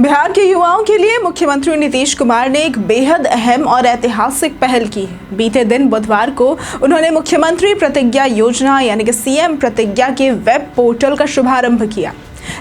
बिहार के युवाओं के लिए मुख्यमंत्री नीतीश कुमार ने एक बेहद अहम और ऐतिहासिक पहल की है। बीते दिन बुधवार को उन्होंने मुख्यमंत्री प्रतिज्ञा योजना यानी कि सीएम प्रतिज्ञा के वेब पोर्टल का शुभारंभ किया।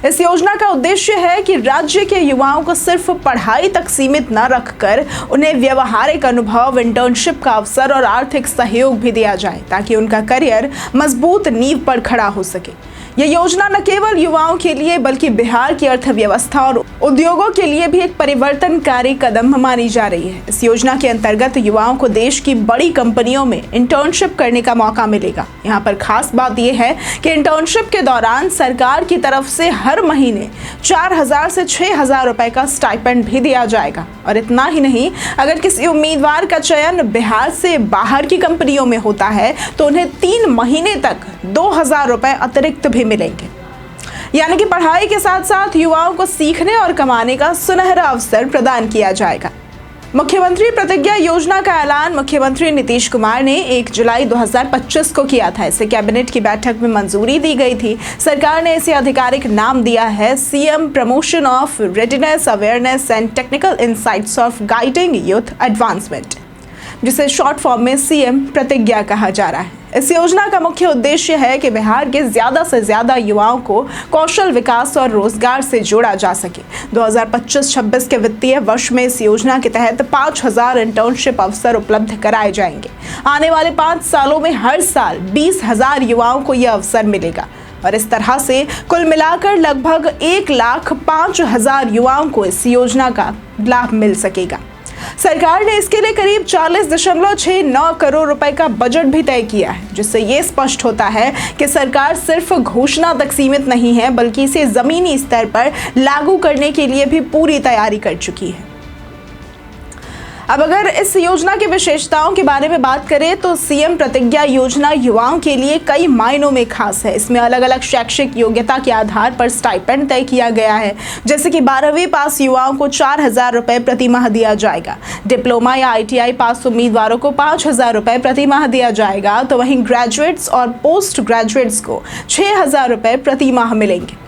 इस योजना का उद्देश्य है कि राज्य के युवाओं को सिर्फ पढ़ाई तक सीमित न रखकर उन्हें व्यवहारिक अनुभव, इंटर्नशिप का अवसर और आर्थिक सहयोग भी दिया जाए ताकि उनका करियर मजबूत नींव पर खड़ा हो सके। यह योजना न केवल युवाओं के लिए बल्कि बिहार की अर्थव्यवस्था और उद्योगों के लिए भी एक परिवर्तनकारी कदम मानी जा रही है। इस योजना के अंतर्गत युवाओं को देश की बड़ी कंपनियों में इंटर्नशिप करने का मौका मिलेगा। यहाँ पर खास बात यह है कि इंटर्नशिप के दौरान सरकार की तरफ से हर महीने 4,000 से 6,000 रुपए का स्टाइपेंड भी दिया जाएगा। और इतना ही नहीं, अगर किसी उम्मीदवार का चयन बिहार से बाहर की कंपनियों में होता है तो उन्हें 3 महीने तक 2,000 रुपए अतिरिक्त भी मिलेंगे। यानी कि पढ़ाई के साथ साथ युवाओं को सीखने और कमाने का सुनहरा अवसर प्रदान किया जाएगा। मुख्यमंत्री प्रतिज्ञा योजना का ऐलान मुख्यमंत्री नीतीश कुमार ने 1 जुलाई 2025 को किया था। इसे कैबिनेट की बैठक में मंजूरी दी गई थी। सरकार ने इसे आधिकारिक नाम दिया है CM promotion of readiness, awareness and technical insights of guiding youth advancement, जिसे शॉर्ट फॉर्म में सीएम प्रतिज्ञा कहा जा रहा है। इस योजना का मुख्य उद्देश्य है कि बिहार के ज्यादा से ज्यादा युवाओं को कौशल विकास और रोजगार से जोड़ा जा सके। 2025-26 के वित्तीय वर्ष में इस योजना के तहत 5,000 इंटर्नशिप अवसर उपलब्ध कराए जाएंगे। आने वाले 5 सालों में हर साल 20,000 युवाओं को यह अवसर मिलेगा और इस तरह से कुल मिलाकर लगभग 1,05,000 युवाओं को इस योजना का लाभ मिल सकेगा। सरकार ने इसके लिए करीब 40.69 करोड़ रुपए का बजट भी तय किया है, जिससे ये स्पष्ट होता है कि सरकार सिर्फ घोषणा तक सीमित नहीं है बल्कि इसे जमीनी स्तर पर लागू करने के लिए भी पूरी तैयारी कर चुकी है। अब अगर इस योजना की विशेषताओं के बारे में बात करें तो सीएम प्रतिज्ञा योजना युवाओं के लिए कई मायनों में खास है। इसमें अलग अलग शैक्षिक योग्यता के आधार पर स्टाइपेंड तय किया गया है। जैसे कि 12वीं पास युवाओं को 4,000 रुपए प्रति माह दिया जाएगा। डिप्लोमा या ITI पास उम्मीदवारों को 5,000 रुपए प्रति माह दिया जाएगा, तो वहीं ग्रेजुएट्स और पोस्ट ग्रेजुएट्स को 6,000 रुपए प्रति माह मिलेंगे।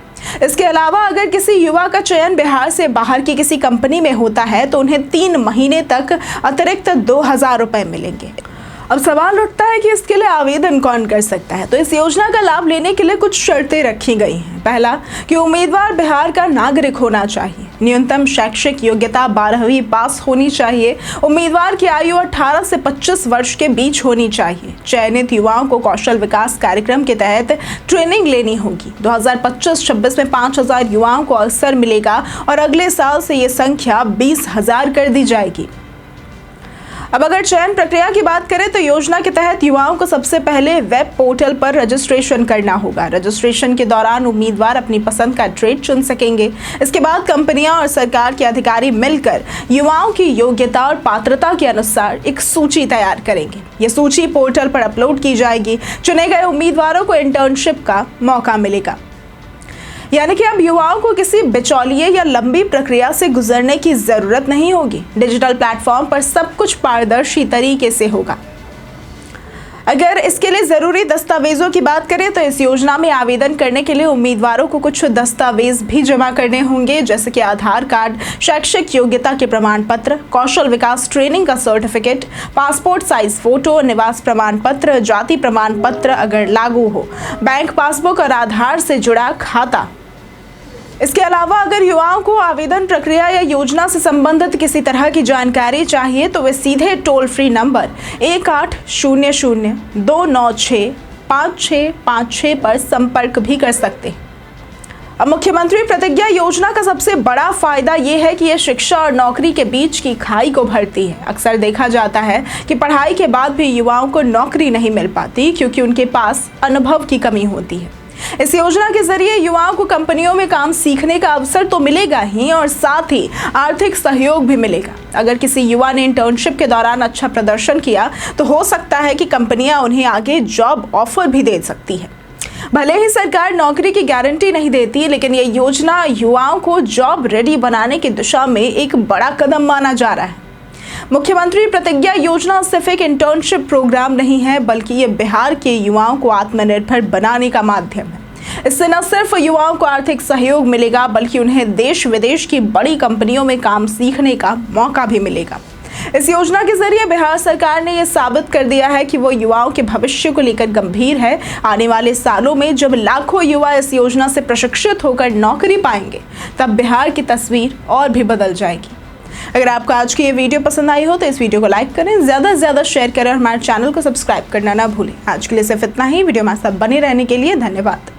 इसके अलावा अगर किसी युवा का चयन बिहार से बाहर की किसी कंपनी में होता है तो उन्हें 3 महीने तक अतिरिक्त 2,000 रुपए मिलेंगे। अब सवाल उठता है कि इसके लिए आवेदन कौन कर सकता है। तो इस योजना का लाभ लेने के लिए कुछ शर्तें रखी गई हैं। पहला कि उम्मीदवार बिहार का नागरिक होना चाहिए। न्यूनतम शैक्षिक योग्यता 12वीं पास होनी चाहिए। उम्मीदवार की आयु 18 से 25 वर्ष के बीच होनी चाहिए। चयनित युवाओं को कौशल विकास कार्यक्रम के तहत ट्रेनिंग लेनी होगी। 2025-26 में 5,000 युवाओं को अवसर मिलेगा और अगले साल से ये संख्या 20,000 कर दी जाएगी। अब अगर चयन प्रक्रिया की बात करें तो योजना के तहत युवाओं को सबसे पहले वेब पोर्टल पर रजिस्ट्रेशन करना होगा। रजिस्ट्रेशन के दौरान उम्मीदवार अपनी पसंद का ट्रेड चुन सकेंगे। इसके बाद कंपनियां और सरकार के अधिकारी मिलकर युवाओं की योग्यता और पात्रता के अनुसार एक सूची तैयार करेंगे। ये सूची पोर्टल पर अपलोड की जाएगी। चुने गए उम्मीदवारों को इंटर्नशिप का मौका मिलेगा। यानी कि अब युवाओं को किसी बिचौलिए या लंबी प्रक्रिया से गुजरने की जरूरत नहीं होगी। डिजिटल प्लेटफॉर्म पर सब कुछ पारदर्शी तरीके से होगा। अगर इसके लिए जरूरी दस्तावेजों की बात करें तो इस योजना में आवेदन करने के लिए उम्मीदवारों को कुछ दस्तावेज भी जमा करने होंगे, जैसे कि आधार कार्ड, शैक्षिक योग्यता के प्रमाण पत्र, कौशल विकास ट्रेनिंग का सर्टिफिकेट, पासपोर्ट साइज फोटो, निवास प्रमाण पत्र, जाति प्रमाण पत्र अगर लागू हो, बैंक पासबुक और आधार से जुड़ा खाता। इसके अलावा अगर युवाओं को आवेदन प्रक्रिया या योजना से संबंधित किसी तरह की जानकारी चाहिए तो वे सीधे टोल फ्री नंबर 1800-296-5656 पर संपर्क भी कर सकते हैं। अब मुख्यमंत्री प्रतिज्ञा योजना का सबसे बड़ा फायदा यह है कि यह शिक्षा और नौकरी के बीच की खाई को भरती है। अक्सर देखा जाता है कि पढ़ाई के बाद भी युवाओं को नौकरी नहीं मिल पाती क्योंकि उनके पास अनुभव की कमी होती है। इस योजना के जरिए युवाओं को कंपनियों में काम सीखने का अवसर तो मिलेगा ही और साथ ही आर्थिक सहयोग भी मिलेगा। अगर किसी युवा ने इंटर्नशिप के दौरान अच्छा प्रदर्शन किया तो हो सकता है कि कंपनियां उन्हें आगे जॉब ऑफर भी दे सकती है। भले ही सरकार नौकरी की गारंटी नहीं देती, लेकिन यह योजना युवाओं को जॉब रेडी बनाने की दिशा में एक बड़ा कदम माना जा रहा है। मुख्यमंत्री प्रतिज्ञा योजना सिर्फ एक इंटर्नशिप प्रोग्राम नहीं है बल्कि ये बिहार के युवाओं को आत्मनिर्भर बनाने का माध्यम है। इससे न सिर्फ युवाओं को आर्थिक सहयोग मिलेगा बल्कि उन्हें देश विदेश की बड़ी कंपनियों में काम सीखने का मौका भी मिलेगा। इस योजना के जरिए बिहार सरकार ने यह साबित कर दिया है कि वो युवाओं के भविष्य को लेकर गंभीर है। आने वाले सालों में जब लाखों युवा इस योजना से प्रशिक्षित होकर नौकरी पाएंगे, तब बिहार की तस्वीर और भी बदल जाएगी। अगर आपको आज की ये वीडियो पसंद आई हो तो इस वीडियो को लाइक करें, ज़्यादा से ज़्यादा शेयर करें और हमारे चैनल को सब्सक्राइब करना ना भूलें। आज के लिए सिर्फ इतना ही। वीडियो हमारे साथ बने रहने के लिए धन्यवाद।